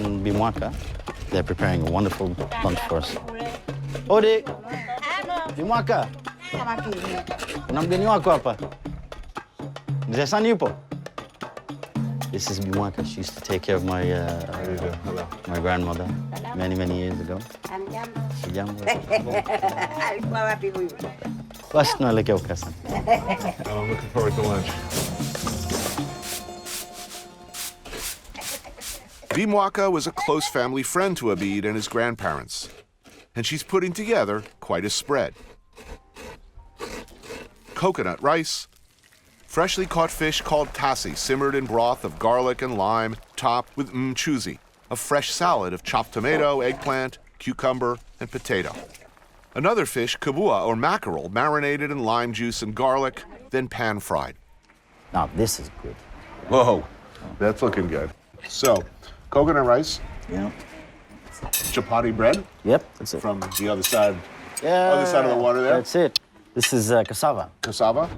and Bimwaka. They're preparing a wonderful lunch for us. Ode, Bimwaka. Unamgeni wako hapa? Mzee Sani yupo? This is Bimwaka. She used to take care of my my grandmother many years ago. Sijambo. Alikuwa wapi huyu? Basi tunaelekea ukasani. I'm looking forward to lunch. Bimwaka was a close family friend to Abid and his grandparents, and she's putting together quite a spread. Coconut rice, freshly caught fish called tassi simmered in broth of garlic and lime, topped with mchuzi, a fresh salad of chopped tomato, eggplant, cucumber, and potato. Another fish, kabua or mackerel, marinated in lime juice and garlic, then pan-fried. Now this is good. Whoa, that's looking good. So, coconut rice, Yeah. chapati bread Yep, that's it. from the other side. Yeah, Other side of the water there? That's it. This is cassava. Cassava.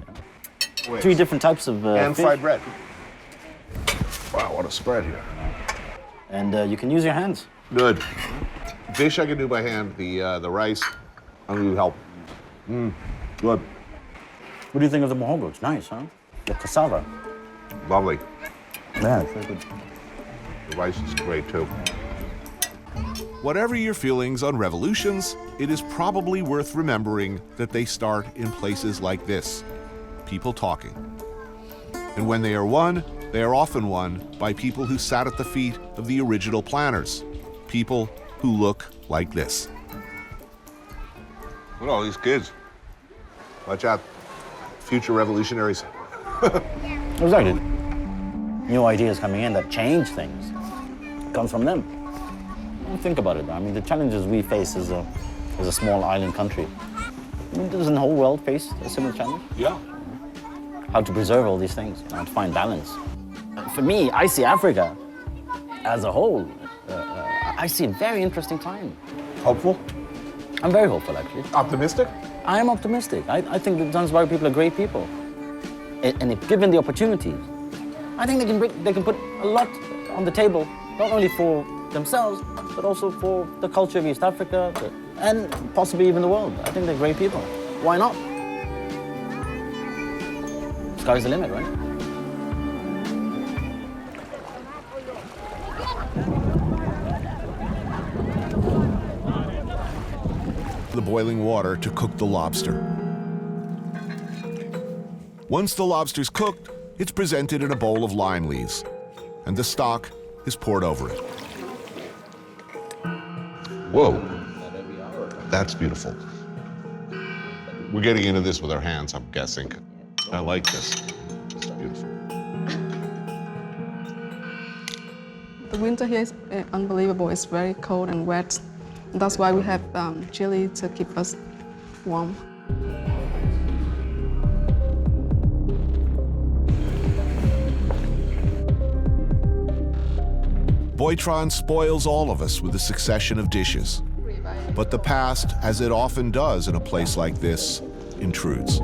Wait. 3 different types of And fish. fried bread. Wow, what a spread here. And you can use your hands. Good. Fish I can do by hand. The rice, I'm gonna need help. Good. What do you think of the muhogo? It's nice, huh? The cassava. Lovely. Yeah, it's very good. The rice is great too. Whatever your feelings on revolutions, it is probably worth remembering that they start in places like this, people talking. And when they are won, they are often won by people who sat at the feet of the original planners, people who look like this. Look at all these kids. Watch out. Future revolutionaries. Exactly. New ideas coming in that change things come from them. Think about it. I mean, the challenges we face as a small island country. I mean, doesn't the whole world face a similar challenge? Yeah. How to preserve all these things, how to find balance. For me, I see Africa as a whole. I see a very interesting time. Hopeful? I'm very hopeful, actually. Optimistic? I am optimistic. I think the Zanzibar people are great people. And if given the opportunities, I think they can put a lot on the table, not only for themselves, but also for the culture of East Africa and possibly even the world. I think they're great people. Why not? Sky's the limit, right? The boiling water to cook the lobster. Once the lobster's cooked, it's presented in a bowl of lime leaves, and the stock is poured over it. Whoa. That's beautiful. We're getting into this with our hands, I'm guessing. I like this. It's beautiful. The winter here is unbelievable. It's very cold and wet. That's why we have chili to keep us warm. Boitron spoils all of us with a succession of dishes. But the past, as it often does in a place like this, intrudes.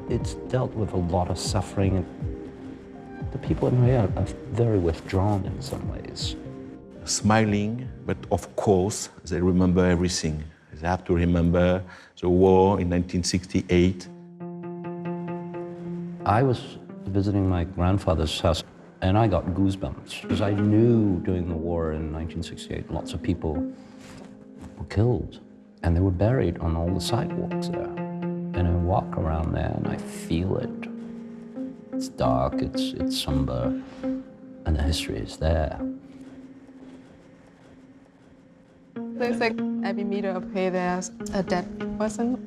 It's dealt with a lot of suffering. The people in here are very withdrawn in some ways. Smiling, but of course, they remember everything. They have to remember the war in 1968. I was visiting my grandfather's house, and I got goosebumps because I knew during the war in 1968, lots of people were killed, and they were buried on all the sidewalks there. And I walk around there, and I feel it. It's dark, it's somber, and the history is there. They say every meter of hay there's a dead person.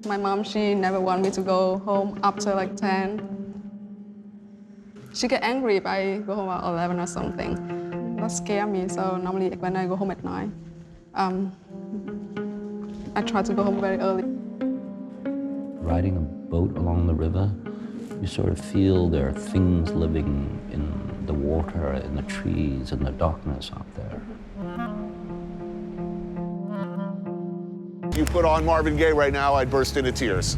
My mom, she never wanted me to go home after like 10. She get angry if I go home at 11 or something. That scares me, so normally when I go home at 9, I try to go home very early. Riding a boat along the river, you sort of feel there are things living in the water, in the trees, in the darkness out there. You put on Marvin Gaye right now, I'd burst into tears.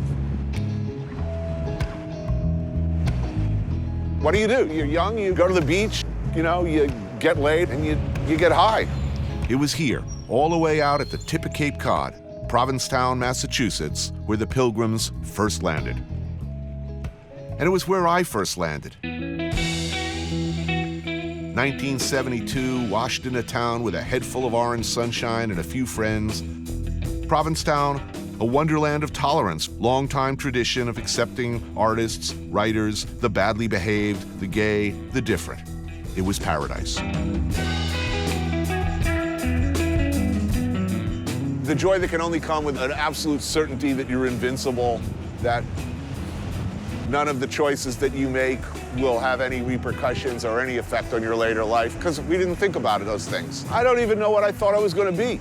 What do? You're young, you go to the beach, You know, you get laid and you get high. It was here, all the way out at the tip of Cape Cod, Provincetown, Massachusetts, where the Pilgrims first landed. And it was where I first landed. 1972, washed into town with a head full of orange sunshine and a few friends. Provincetown, a wonderland of tolerance, long-time tradition of accepting artists, writers, the badly behaved, the gay, the different. It was paradise. The joy that can only come with an absolute certainty that you're invincible, that none of the choices that you make will have any repercussions or any effect on your later life, because we didn't think about those things. I don't even know what I thought I was going to be.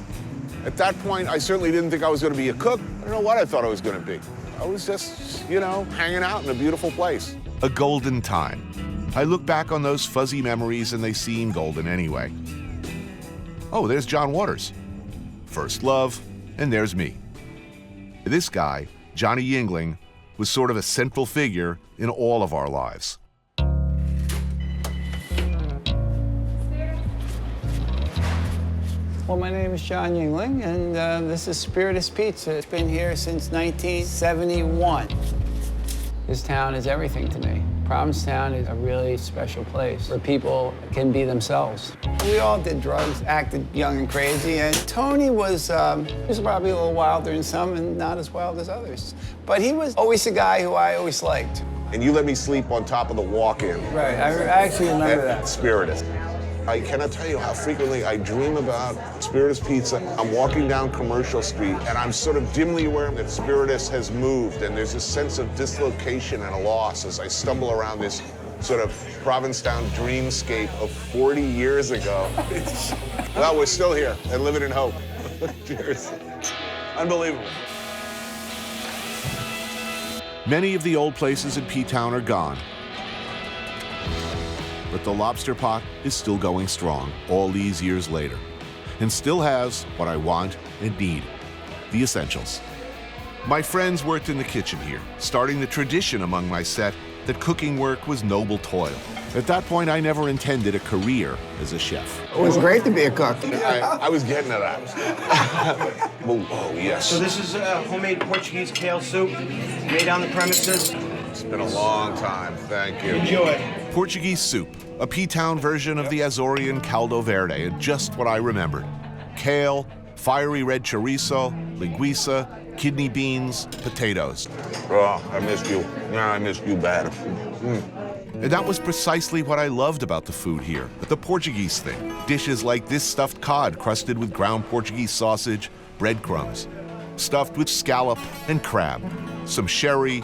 At that point, I certainly didn't think I was going to be a cook. I don't know what I thought I was going to be. I was just, you know, hanging out in a beautiful place. A golden time. I look back on those fuzzy memories and they seem golden anyway. Oh, there's John Waters. First love, and there's me. This guy, Johnny Yingling, was sort of a central figure in all of our lives. Well, my name is John Yingling, and this is Spiritus Pizza. It's been here since 1971. This town is everything to me. Provincetown is a really special place where people can be themselves. We all did drugs, acted young and crazy, and Tony was probably a little wilder than some and not as wild as others. But he was always the guy who I always liked. And you let me sleep on top of the walk-in. Right, I actually remember that. Spiritus. I cannot tell you how frequently I dream about Spiritus Pizza. I'm walking down Commercial Street, and I'm sort of dimly aware that Spiritus has moved, and there's a sense of dislocation and a loss as I stumble around this sort of Provincetown dreamscape of 40 years ago. Well, we're still here and living in hope. Cheers. Unbelievable. Many of the old places in P-Town are gone. But the lobster pot is still going strong all these years later, and still has what I want and need, the essentials. My friends worked in the kitchen here, starting the tradition among my set that cooking work was noble toil. At that point, I never intended a career as a chef. It was great to be a cook. I was getting to that. Oh, yes. So this is homemade Portuguese kale soup, made on the premises. It's been a long time, thank you. Enjoy. Portuguese soup, a P-Town version of the Azorean caldo verde, and just what I remembered. Kale, fiery red chorizo, linguiça, kidney beans, potatoes. Oh, I missed you. Yeah, I missed you bad. And that was precisely what I loved about the food here, the Portuguese thing. Dishes like this stuffed cod crusted with ground Portuguese sausage, breadcrumbs, stuffed with scallop and crab, some sherry,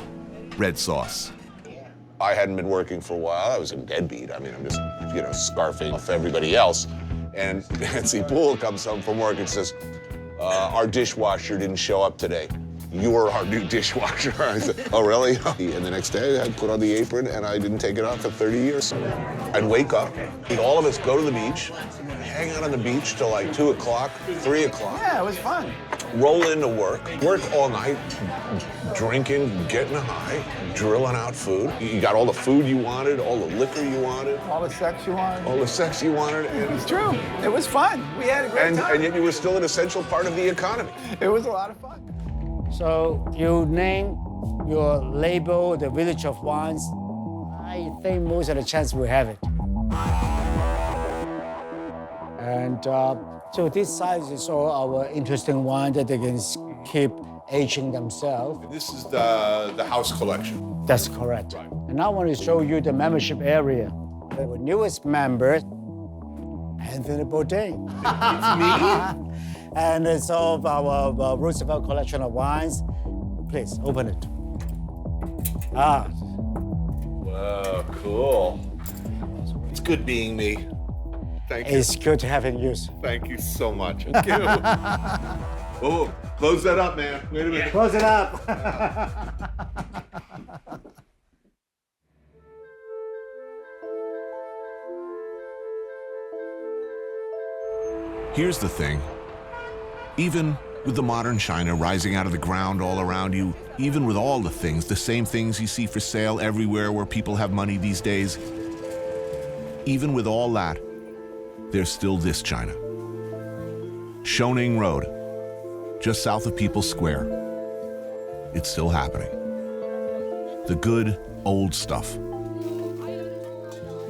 red sauce. I hadn't been working for a while. I was a deadbeat. I mean, I'm just, you know, scarfing off everybody else. And Nancy Poole comes home from work and says, our dishwasher didn't show up today. You're our new dishwasher. I said, oh, really? And the next day, I'd put on the apron, and I didn't take it off for 30 years. I'd wake up, and all of us go to the beach, hang out on the beach till like 2 o'clock, 3 o'clock. Yeah, it was fun. Roll into work all night, drinking, getting high, drilling out food. You got all the food you wanted, all the liquor you wanted. All the sex you wanted. All the sex you wanted. It was true. It was fun. We had a great time. And yet you were still an essential part of the economy. It was a lot of fun. So you name your label, the Village of Wines. I think most of the chance we have it. And so this size is all our interesting wine that they can keep aging themselves. This is the house collection. That's correct. Right. And I want to show you the membership area. Our newest member, Anthony Bourdain. Me? And it's all of our Roosevelt collection of wines. Please, open it. Ah. Wow, cool. It's good being me. Thank you. It's good having you. Thank you so much. Thank you. Oh, close that up, man. Wait a minute. Close it up. Here's the thing. Even with the modern China rising out of the ground all around you, even with all the things, the same things you see for sale everywhere where people have money these days, even with all that, there's still this China. Shoning Road, just south of People's Square. It's still happening. The good, old stuff.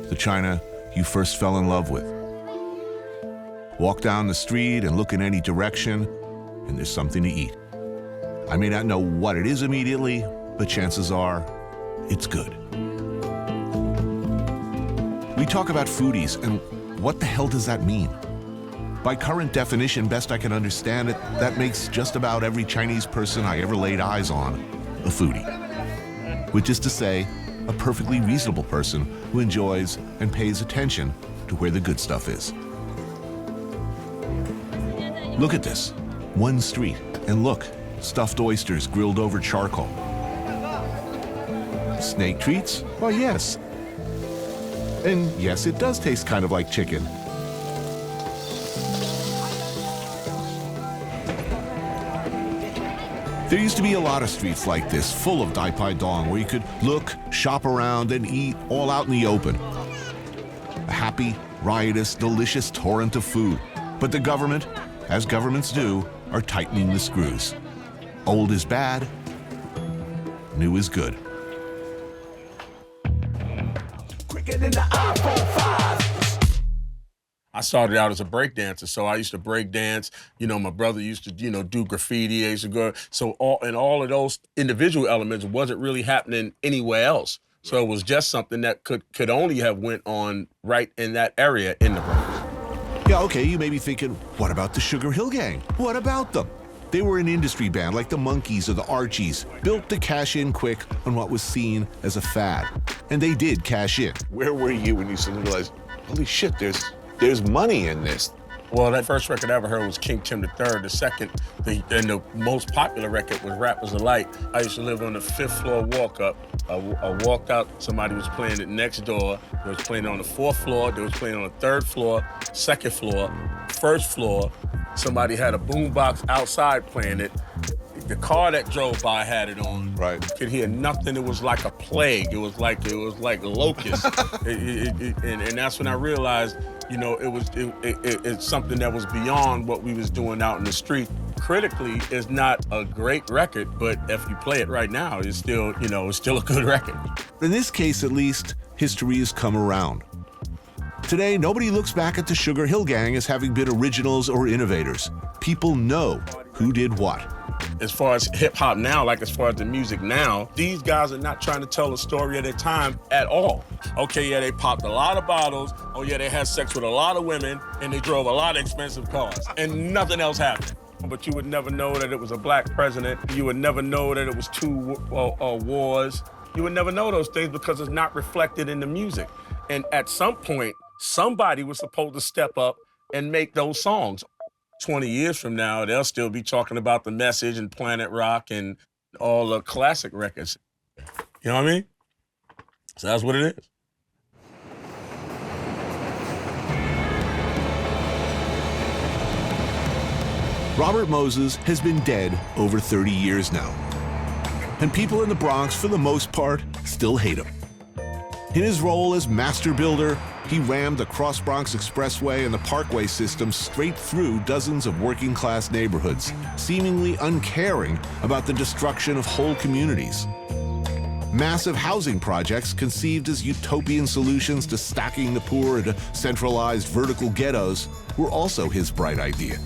The China you first fell in love with. Walk down the street and look in any direction, and there's something to eat. I may not know what it is immediately, but chances are, it's good. We talk about foodies, and what the hell does that mean? By current definition, best I can understand it, that makes just about every Chinese person I ever laid eyes on a foodie. Which is to say, a perfectly reasonable person who enjoys and pays attention to where the good stuff is. Look at this, one street, and look, stuffed oysters grilled over charcoal. Snake treats? Well, yes. And yes, it does taste kind of like chicken. There used to be a lot of streets like this, full of Dai Pai Dong, where you could look, shop around, and eat all out in the open. A happy, riotous, delicious torrent of food. But the government, as governments do, are tightening the screws. Old is bad, new is good. I started out as a break dancer, so I used to break dance. You know, my brother used to, do graffiti. I used to go. So all of those individual elements wasn't really happening anywhere else. So it was just something that could only have went on right in that area in the Bronx. Yeah, okay, you may be thinking, what about the Sugar Hill Gang? What about them? They were an industry band like the Monkees or the Archies, built to cash in quick on what was seen as a fad. And they did cash in. Where were you when you suddenly realized, holy shit, there's money in this? Well, that first record I ever heard was King Tim III. The second, and the most popular record was Rappers Alike. I used to live on the 5th floor walk-up. I walked out, somebody was playing it next door. They was playing it on the 4th floor. They was playing on the 3rd floor, 2nd floor, 1st floor. Somebody had a boombox outside playing it. The car that drove by had it on. Right. You could hear nothing. It was like a plague. It was like locusts. And that's when I realized, it's something that was beyond what we was doing out in the street. Critically, it's not a great record, but if you play it right now, it's still, it's still a good record. In this case, at least, history has come around. Today, nobody looks back at the Sugar Hill Gang as having been originals or innovators. People know who did what. As far as hip-hop now, as far as the music now, these guys are not trying to tell a story of their time at all. Okay, yeah, they popped a lot of bottles. Oh, yeah, they had sex with a lot of women, and they drove a lot of expensive cars, and nothing else happened. But you would never know that it was a black president. You would never know that it was 2 wars. You would never know those things because it's not reflected in the music. And at some point, somebody was supposed to step up and make those songs. 20 years from now, they'll still be talking about The Message and Planet Rock and all the classic records. You know what I mean? So that's what it is. Robert Moses has been dead over 30 years now. And people in the Bronx, for the most part, still hate him. In his role as master builder, he rammed the Cross Bronx Expressway and the Parkway system straight through dozens of working-class neighborhoods, seemingly uncaring about the destruction of whole communities. Massive housing projects conceived as utopian solutions to stacking the poor into centralized vertical ghettos were also his bright idea.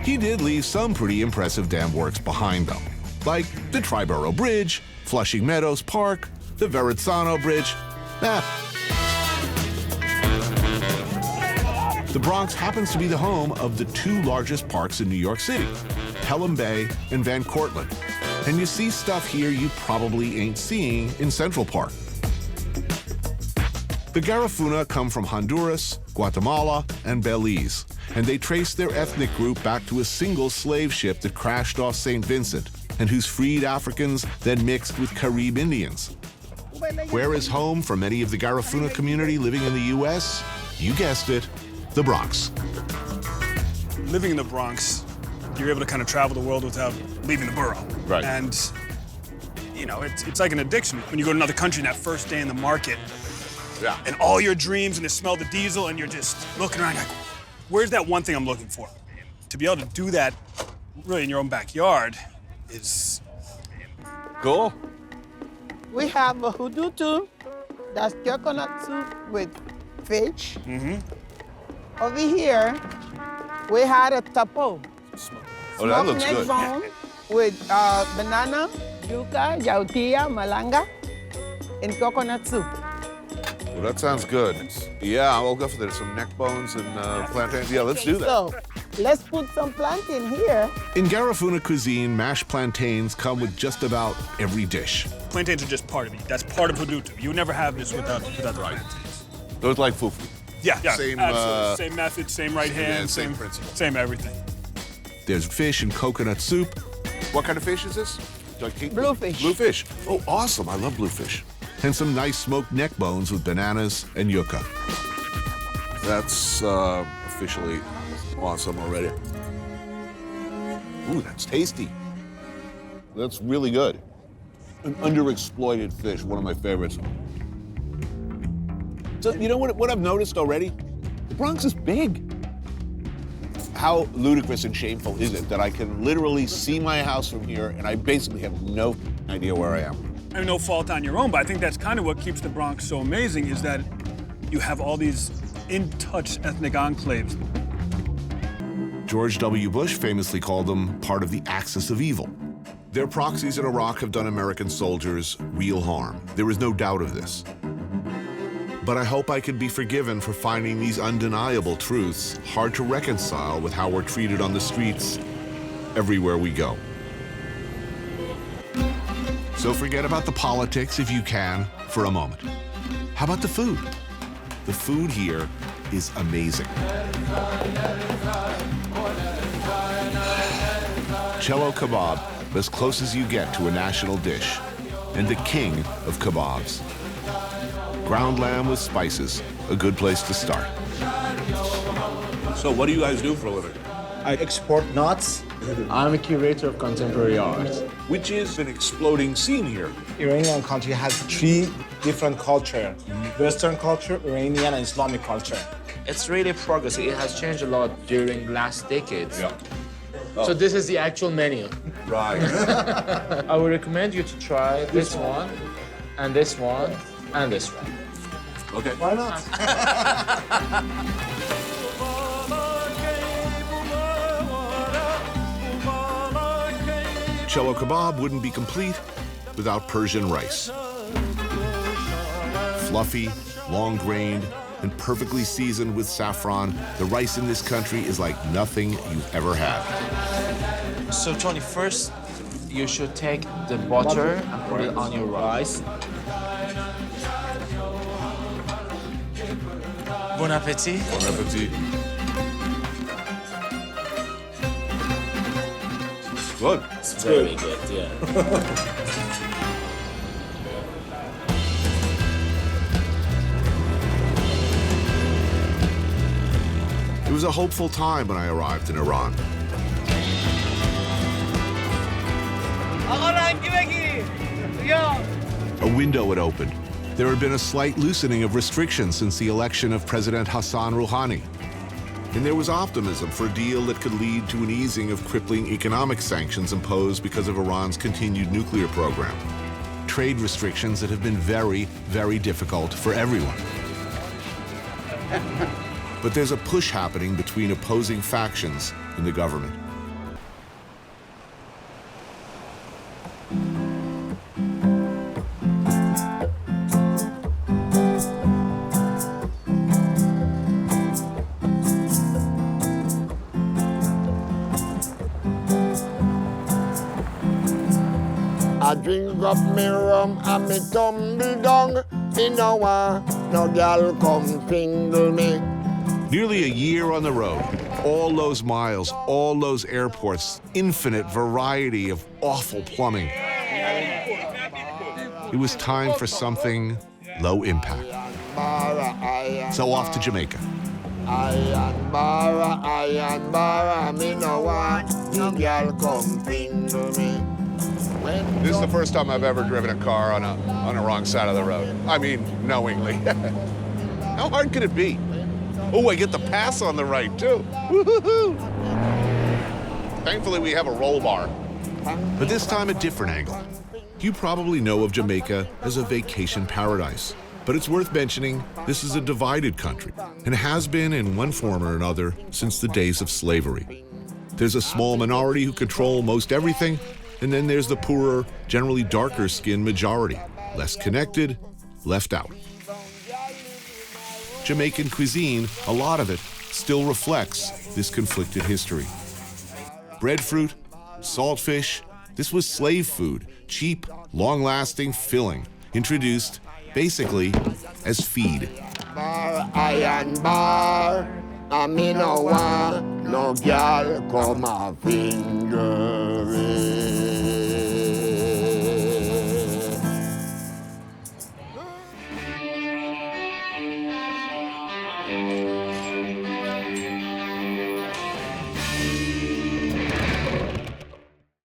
He did leave some pretty impressive dam works behind, though, like the Triborough Bridge, Flushing Meadows Park, the Verrazzano Bridge. The Bronx happens to be the home of the 2 largest parks in New York City, Pelham Bay and Van Cortlandt. And you see stuff here you probably ain't seeing in Central Park. The Garifuna come from Honduras, Guatemala, and Belize, and they trace their ethnic group back to a single slave ship that crashed off St. Vincent and whose freed Africans then mixed with Carib Indians. Where is home for many of the Garifuna community living in the U.S.? You guessed it, the Bronx. Living in the Bronx, you're able to kind of travel the world without leaving the borough. Right. And, it's like an addiction. When you go to another country and that first day in the market, Yeah. And all your dreams, and they smell the diesel, and you're just looking around like, where's that one thing I'm looking for? To be able to do that really in your own backyard is... Cool. We have a hudutu, that's coconut soup with fish. Over here, we had a tapo. Oh, that looks neck good. bone with banana, yuca, yautía, malanga, and coconut soup. Well, that sounds good. Yeah, I'll go for that. Some neck bones and plantains. Yeah, let's do that. So, let's put some plantain here. In Garifuna cuisine, mashed plantains come with just about every dish. Plantains are just part of it. That's part of hudutu. You would never have this without the plantains. So it's like fufu. Yeah, Same, absolutely. Same method, same right hand, same principle. Same everything. There's fish and coconut soup. What kind of fish is this? Bluefish. Bluefish. Oh, awesome. I love bluefish. And some nice smoked neck bones with bananas and yuca. That's officially awesome already. Ooh, that's tasty. That's really good. An underexploited fish, one of my favorites. So, you know what I've noticed already? The Bronx is big. How ludicrous and shameful is it that I can literally see my house from here and I basically have no idea where I am? And no fault on your own, but I think that's kind of what keeps the Bronx so amazing is that you have all these in-touch ethnic enclaves. George W. Bush famously called them part of the axis of evil. Their proxies in Iraq have done American soldiers real harm. There is no doubt of this. But I hope I can be forgiven for finding these undeniable truths hard to reconcile with how we're treated on the streets everywhere we go. So forget about the politics if you can for a moment. How about the food? The food here is amazing. Cello kebab, as close as you get to a national dish, and the king of kebabs. Ground lamb with spices, a good place to start. So what do you guys do for a living? I export nuts. I'm a curator of contemporary art. Which is an exploding scene here. Iranian country has 3 different cultures. Western culture, Iranian, and Islamic culture. It's really progressive. It has changed a lot during last decades. Yeah. So this is the actual menu. Right. I would recommend you to try this one, and this one, and this one. Okay. Why not? Cello kebab wouldn't be complete without Persian rice. Fluffy, long-grained, and perfectly seasoned with saffron, the rice in this country is like nothing you've ever had. So Tony, first you should take the butter and put it on your rice. Bon appetit. Bon appetit. Good. It's very good, yeah. It was a hopeful time when I arrived in Iran. A window had opened. There had been a slight loosening of restrictions since the election of President Hassan Rouhani. And there was optimism for a deal that could lead to an easing of crippling economic sanctions imposed because of Iran's continued nuclear program. Trade restrictions that have been very, very difficult for everyone. But there's a push happening between opposing factions in the government. I drink up me rum and me tumble down. Me no want no gal come tingle me. Nearly a year on the road, all those miles, all those airports, infinite variety of awful plumbing. It was time for something low impact. So off to Jamaica. Iron barra, me no want no gal come tingle me. This is the first time I've ever driven a car on a wrong side of the road. I mean, knowingly. How hard could it be? Oh, I get the pass on the right, too. Woo-hoo-hoo. Thankfully, we have a roll bar. But this time, a different angle. You probably know of Jamaica as a vacation paradise. But it's worth mentioning this is a divided country and has been in one form or another since the days of slavery. There's a small minority who control most everything, and then there's the poorer, generally darker-skinned majority, less connected, left out. Jamaican cuisine, a lot of it, still reflects this conflicted history. Breadfruit, saltfish, this was slave food, cheap, long-lasting, filling, introduced basically as feed. Bar, iron bar, and me no want no girl come a finger it.